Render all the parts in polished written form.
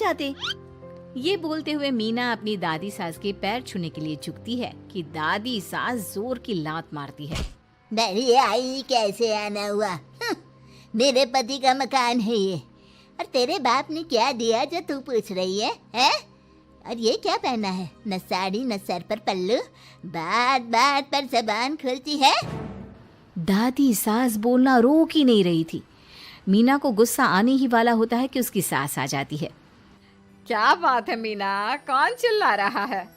जाते। ये बोलते हुए मीना अपनी दादी सास के पैर छूने के लिए झुकती है कि दादी सास जोर की लात मारती है। बड़ी आई कैसे आना हुआ? मेरे पति का मकान है ये, और तेरे बाप ने क्या दिया जो तू पूछ रही है? और ये क्या पहना है? न साड़ी न सर पर पल्लू, बात बात पर जबान खुलती है। दादी सास बोलना रोक ही नहीं रही थी। मीना को गुस्सा आने ही वाला होता है कि उसकी सास आ जाती है। क्या बात है मीना, कौन चिल्ला रहा है?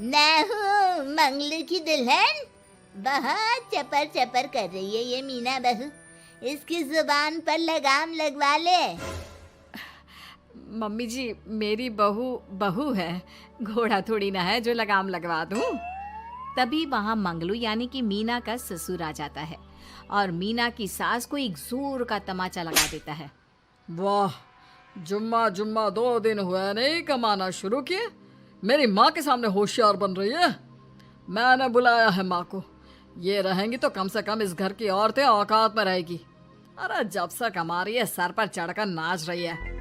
मैं हूँ मंगलू की दुल्हन। बहुत चपर चपर कर रही है ये मीना बहू, इसकी जुबान पर लगाम लगवा ले। मम्मी जी, मेरी बहू है, घोड़ा थोड़ी ना है जो लगाम लगवा दूं। तभी वहां मंगलू यानी कि मीना का ससुर आ जाता है और मीना की सास को एक जोर का तमाचा लगा देता है। वाह, जुम्मा 2 दिन हुए नहीं कमाना शुरू किए, मेरी माँ के सामने होशियार बन रही है। मैंने बुलाया है माँ को, ये रहेंगी तो कम से कम इस घर की औरतें औकात में रहेगी। अरे जब से कमा रही है सर पर चढ़कर नाच रही है।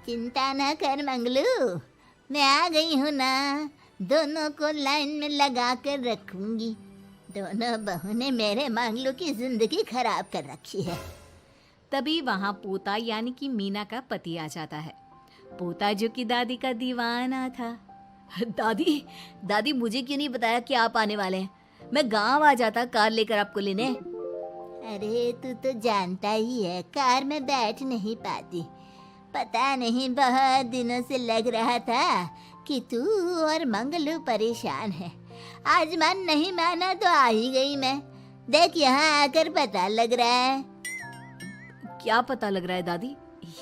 चिंता ना कर मंगलू, मैं आ गई हूँ ना, दोनों को लाइन में लगा कर रखूंगी। दोनों बहू ने मेरे मंगलू की जिंदगी खराब कर रखी है। तभी वहां पोता यानी कि मीना का पति आ जाता है। पोता जो कि दादी का दीवाना था। दादी मुझे क्यों नहीं बताया कि आप आने वाले हैं? मैं गांव आ जाता कार लेकर आपको लेने। अरे तू तो जानता ही है कार में बैठ नहीं पाती। पता नहीं बहुत दिनों से लग रहा था कि तू और मंगलू परेशान है। आज मन नहीं माना तो आ ही गई मैं। देख यहाँ आकर पता लग रहा है। क्या पता लग रहा है दादी?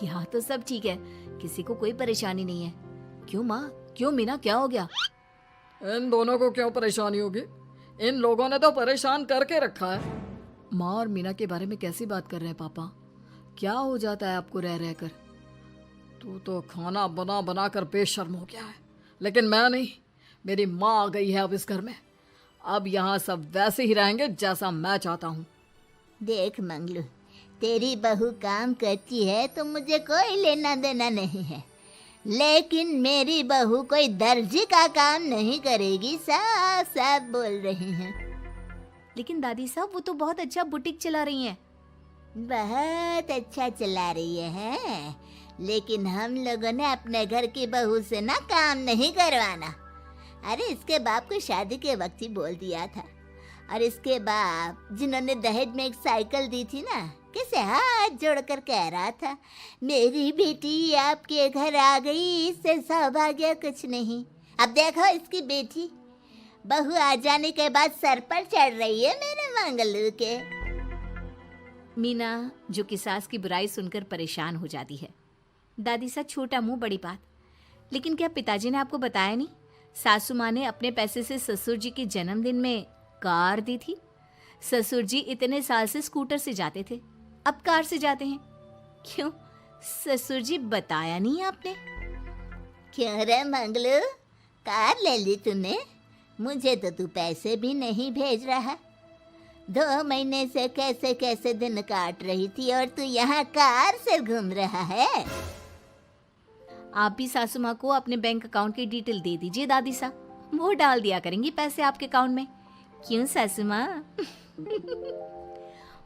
यहाँ तो सब ठीक है, किसी को कोई परेशानी नहीं है। क्यों माँ, क्यों मीना, क्या हो गया? इन दोनों को क्यों परेशानी होगी? इन लोगों ने तो परेशान करके रखा है। माँ और मीना के बारे में कैसी बात कर रहे हैं पापा? क्या हो जाता है आपको रह रहकर? तू तो खाना बना बना कर बेशर्म हो गया है, लेकिन मैं नहीं। मेरी माँ आ गई है अब इस घर में। अब यहाँ सब वैसे ही रहेंगे जैसा मैं चाहता हूँ। देख मंगलू, तेरी बहू काम करती है तो मुझे कोई लेना देना नहीं है, लेकिन मेरी बहू कोई दर्जी का काम नहीं करेगी, साफ साफ बोल रही हैं। लेकिन दादी साहब, वो तो बहुत अच्छा बुटीक चला रही हैं। बहुत अच्छा चला रही है, लेकिन हम लोगों ने अपने घर की बहू से ना काम नहीं करवाना। अरे इसके बाप को शादी के वक्त ही बोल दिया था, और इसके बाप जिन्होंने दहेज में एक साइकिल दी थी ना, कैसे हाथ जोड़कर कह रहा था, मेरी बेटी आपके घर आ गई, इससे सौभाग्य कुछ नहीं। अब देखो इसकी बेटी, बहू आ जाने के बाद सर पर चढ़ रही है मेरे मंगलू के। मीना जो कि सास की बुराई सुनकर परेशान हो जाती है। दादी सा, छोटा मुंह बड़ी बात। लेकिन क्या पिताजी ने आपको बताया नहीं? सासू माँ ने अपने पैसे से ससुर जी के जन्मदिन में कार दी थी। ससुर जी इतने साल से स्कूटर से जाते थे, अब कार से जाते हैं। क्यों ससुर जी, बताया नहीं आपने? क्यों रे मंगलू, कार ले ली तूने? मुझे तो तू पैसे भी नहीं भेज रहा। 2 महीने से कैसे कैसे दिन काट रही थी और तू यहाँ कार से घूम रहा है। आप भी सासू माँ को अपने बैंक अकाउंट की डिटेल दे दीजिए दादी सा, वो डाल दिया करेंगी पैसे आपके अकाउंट में। क्यों सासू माँ?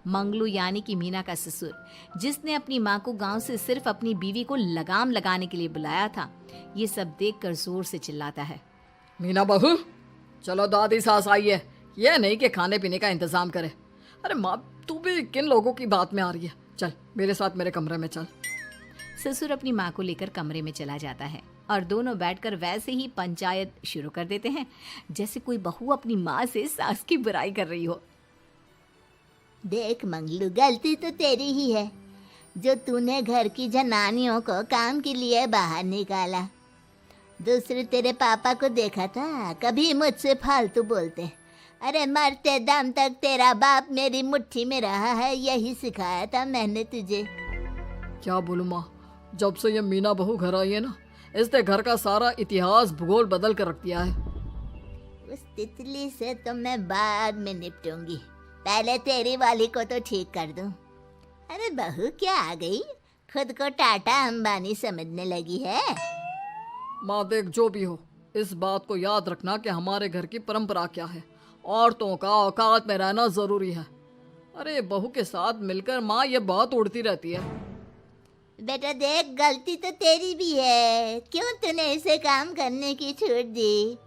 मंगलू यानी कि मीना का ससुर, जिसने अपनी माँ को गांव से सिर्फ अपनी बीवी को लगाम लगाने के लिए बुलाया था, ये सब देखकर जोर से चिल्लाता है। मीना बहू, चलो दादी सास आई है, ये नहीं कि खाने पीने का इंतजाम करे। अरे माँ, तू भी किन लोगों की बात में आ रही है? चल मेरे साथ मेरे कमरे में चल। ससुर अपनी माँ को लेकर कमरे में चला जाता है और दोनों बैठकर वैसे ही पंचायत शुरू कर देते हैं जैसे कोई बहू अपनी माँ से सास की बुराई कर रही हो। देख मंगलू, गलती तो तेरी ही है जो तूने घर की जनानियों को काम के लिए बाहर निकाला। दूसरे तेरे पापा को देखा था, कभी मुझसे फालतू बोलते। अरे मरते दम तक तेरा बाप मेरी मुट्ठी में रहा है, यही सिखाया था मैंने तुझे। क्या बोलूं माँ, जब से ये मीना बहू घर आई है ना, इसने घर का सारा इतिहास भूगोल बदल कर रख दिया है। उस तितली से तो मैं बाद में निपटूंगी, पहले तेरी वाली को तो ठीक कर दूं। अरे बहू क्या आ गई, खुद को टाटा अंबानी समझने लगी है। माँ देख, जो भी हो, इस बात को याद रखना कि हमारे घर की परंपरा क्या है। औरतों का औकात में रहना जरूरी है। अरे बहू के साथ मिलकर माँ ये बात उड़ती रहती है। बेटा देख, गलती तो तेरी भी है। क्यों तूने इसे काम करने की छूट दी?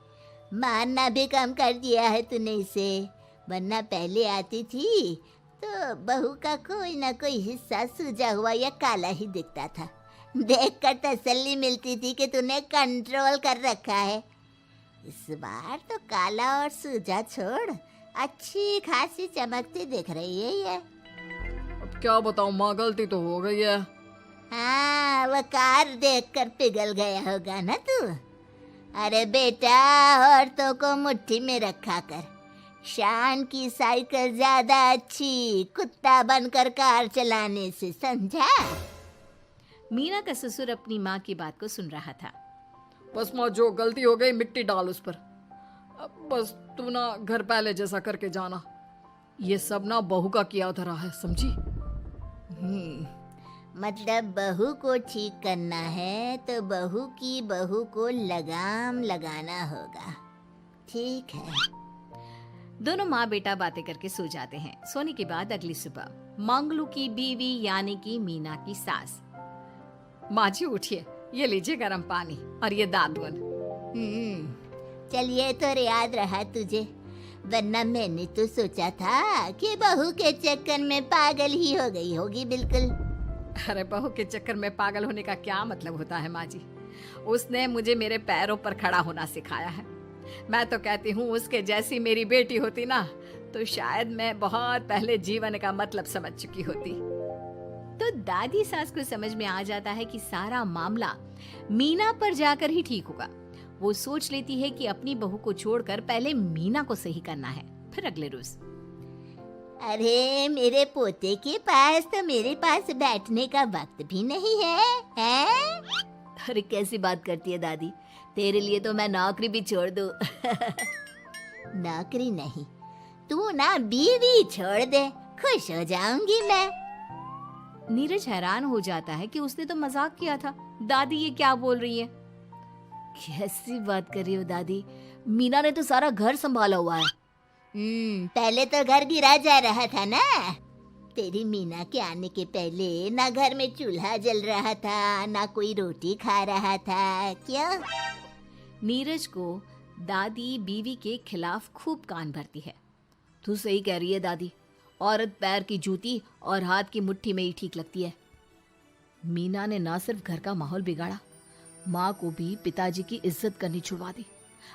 मारना भी कम कर दिया है तूने इसे, वरना पहले आती थी तो बहू का कोई ना कोई हिस्सा सूजा हुआ या काला ही दिखता था। देखकर तसल्ली मिलती थी कि तूने कंट्रोल कर रखा है। इस बार तो काला और सूजा छोड़, अच्छी खासी चमकती दिख रही है ये। अब क्या बताऊँ माँ, गलती तो हो गई है। हाँ, वो कार देखकर पिघल गया होगा ना तू। अरे बेटा, औरतों को मुट्ठी में रखा कर। शान की साइकिल ज्यादा अच्छी कुत्ता बनकर कार चलाने से, समझा? मीना का ससुर अपनी माँ की बात को सुन रहा था। बस माँ, जो गलती हो गई मिट्टी डाल उस पर। अब बस तू ना घर पहले जैसा करके जाना। ये सब ना बहू का किया धरा है, समझी? मतलब बहू को ठीक करना है तो बहू को लगाम लगाना होगा। ठीक है। दोनों माँ बेटा बातें करके सो जाते हैं। सोने के बाद अगली सुबह मंगलू की बीवी यानी कि मीना की सास, माँ जी उठिए, ये लीजिए गर्म पानी और ये दादुन। चलिए, तो याद रहा तुझे, वरना मैंने तो सोचा था कि बहू के चक्कर में पागल ही हो गई होगी बिल्कुल। अरे बहू के चक्कर में पागल होने का क्या मतलब होता है माँ जी? उसने मुझे मेरे पैरों पर खड़ा होना सिखाया है। मैं तो कहती हूँ उसके जैसी मेरी बेटी होती ना तो शायद मैं बहुत पहले जीवन का मतलब समझ चुकी होती। तो दादी सास को समझ में आ जाता है कि सारा मामला मीना पर जाकर ही ठीक होगा। वो सोच लेती है कि अपनी बहू को छोड़कर पहले मीना को सही करना है। फिर अगले रोज, अरे मेरे पोते के पास तो मेरे पास बैठने का वक्त भी नहीं है, हैं? अरे कैसी बात करती है दादी, तेरे लिए तो मैं नौकरी भी छोड़ दूं। नौकरी नहीं, तू ना बीवी छोड़ दे, खुश हो जाऊंगी मैं। नीरज हैरान हो जाता है कि उसने तो मजाक किया था। दादी ये क्या बोल रही है? कैसी बात कर रही हो दादी? मीना ने तो सारा घर संभाला हुआ है। पहले तो घर गिरा जा रहा था ना। तेरी मीना के आने के पहले ना घर में चूल्हा जल रहा था, ना कोई रोटी खा रहा था। क्यों? नीरज को दादी बीवी के खिलाफ खूब कान भरती है। तू सही कह रही है दादी, औरत पैर की जूती और हाथ की मुट्ठी में ही ठीक लगती है। मीना ने ना सिर्फ घर का माहौल बिगाड़ा, माँ को भी पिताजी की इज्जत करनी छुड़वा दी।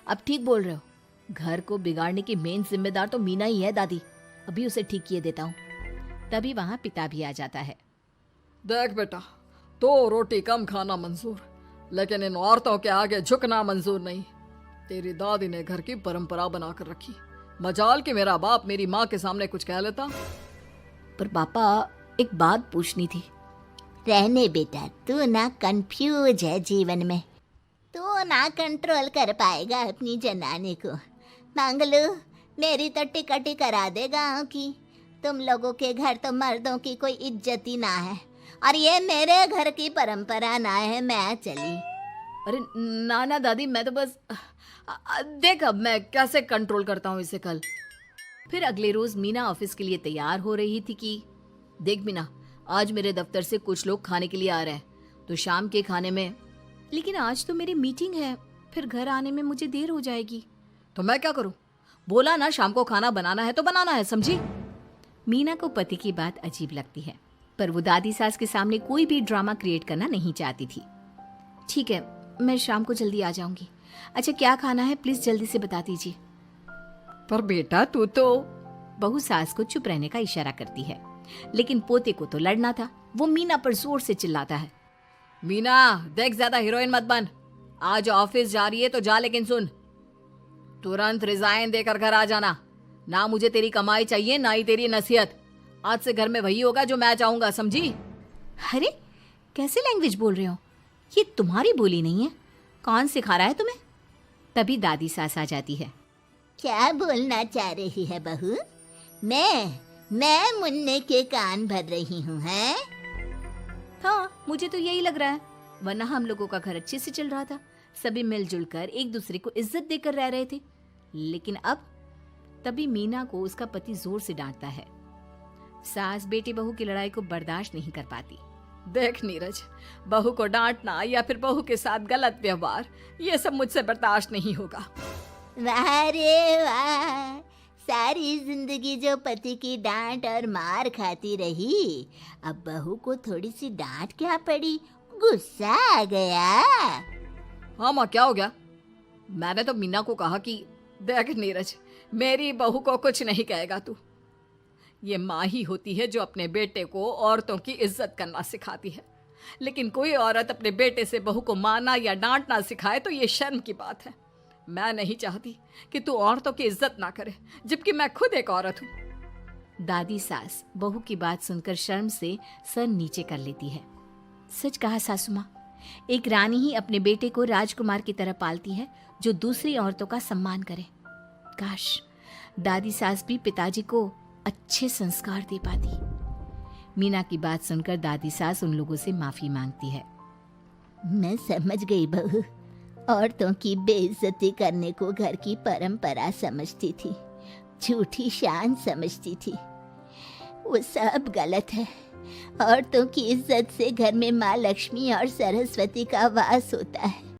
अब ठीक बोल रहे हो, घर को बिगाड़ने की मेन जिम्मेदार तो मीना ही है दादी। अभी उसे ठीक किए देता हूँ। तभी वहाँ पिता भी आ जाता है। देख बेटा, तो रोटी कम खाना मंजूर, लेकिन इन औरतों के आगे झुकना मंजूर नहीं। तेरी दादी ने घर की परंपरा बनाकर रखी। मजाल कि मेरा बाप मेरी माँ के सामने कुछ कह लेता। पर पापा, एक बात पूछनी थी। रहने बेटा, तू ना कंफ्यूज है जीवन में, तू ना कंट्रोल कर पाएगा अपनी जनाने को। मंगलू, मेरी तो टिकट ही करा दे गाँव की। तुम लोगों के घर तो मर्दों की कोई इज्जत ही ना है, और ये मेरे घर की परंपरा ना है। मैं चली। अरे ना ना दादी, मैं तो बस देख अब मैं कैसे कंट्रोल करता हूँ इसे कल। फिर अगले रोज मीना ऑफिस के लिए तैयार हो रही थी कि देख मीना, आज मेरे दफ्तर से कुछ लोग खाने के लिए आ रहे हैं, तो शाम के खाने में। लेकिन आज तो मेरी मीटिंग है, फिर घर आने में मुझे देर हो जाएगी। तो मैं क्या करूं? बोला ना शाम को खाना बनाना है तो बनाना है, समझी? मीना को पति की बात अजीब लगती है, पर वो दादी सास के सामने कोई भी ड्रामा क्रिएट करना नहीं चाहती थी। ठीक है, मैं शाम को जल्दी आ जाऊंगी। अच्छा क्या खाना है प्लीज जल्दी से बता दीजिए। पर बेटा तू तो। बहू सास को चुप रहने का इशारा करती है, लेकिन पोते को तो लड़ना था। वो मीना पर जोर से चिल्लाता है। मीना देख, ज्यादा हीरोइन मत बन। आज ऑफिस जा रही है तो जा, लेकिन सुन, तुरंत रिजाइन देकर घर आ जाना। ना मुझे तेरी कमाई चाहिए, ना ही तेरी नसीहत। आज से घर में वही होगा जो मैं चाहूंगा, समझी? अरे कैसे लैंग्वेज बोल रहे हो? ये तुम्हारी बोली नहीं है। कौन सिखा रहा है तुम्हें? तभी दादी सास आ जाती है। क्या बोलना चाह रही है बहू? मैं मुन्ने के कान भर रही हूँ, हैं? हाँ, मुझे तो यही लग रहा है, वरना हम लोगों का घर अच्छे से चल रहा था, सभी मिलजुल कर एक दूसरे को इज्जत देकर रह रहे थे। लेकिन अब तभी मीना को उसका पति जोर से डांटता है। सास बेटी बहू की लड़ाई को बर्दाश्त नहीं कर पाती। देख नीरज, बहू को डांटना या फिर बहू के साथ गलत व्यवहार, ये सब मुझसे बर्दाश्त नहीं होगा। वाह रे वाह, सारी जिंदगी जो पति की डांट और मार खाती रही, अब बहू को थोड़ी सी डांट क्या पड़ी, गुस्सा आ गया। हाँ माँ, क्या हो गया? मैंने तो मीना को कहा कि देख नीरज, मेरी बहू को कुछ नहीं कहेगा तू। ये माँ ही होती है जो अपने बेटे को औरतों की इज्जत करना सिखाती है, लेकिन कोई औरत अपने बेटे से बहू को मारना या डांटना सिखाए तो ये शर्म की बात है। मैं नहीं चाहती कि तू औरतों की इज्जत ना करे, जबकि मैं खुद एक औरत हूँ। दादी सास बहू की बात सुनकर शर्म से सर नीचे कर लेती है। सच कहा सासू माँ, एक रानी ही अपने बेटे को राजकुमार की तरह पालती है जो दूसरी औरतों का सम्मान करे। काश दादी सास भी पिताजी को अच्छे संस्कार दे पाती। मीना की बात सुनकर दादी सास उन लोगों से माफी मांगती है। मैं समझ गई बहू, औरतों की बेइज्जती करने को घर की परंपरा समझती थी, झूठी शान समझती थी। वो सब गलत है। औरतों की इज्जत से घर में माँ लक्ष्मी और सरस्वती का वास होता है।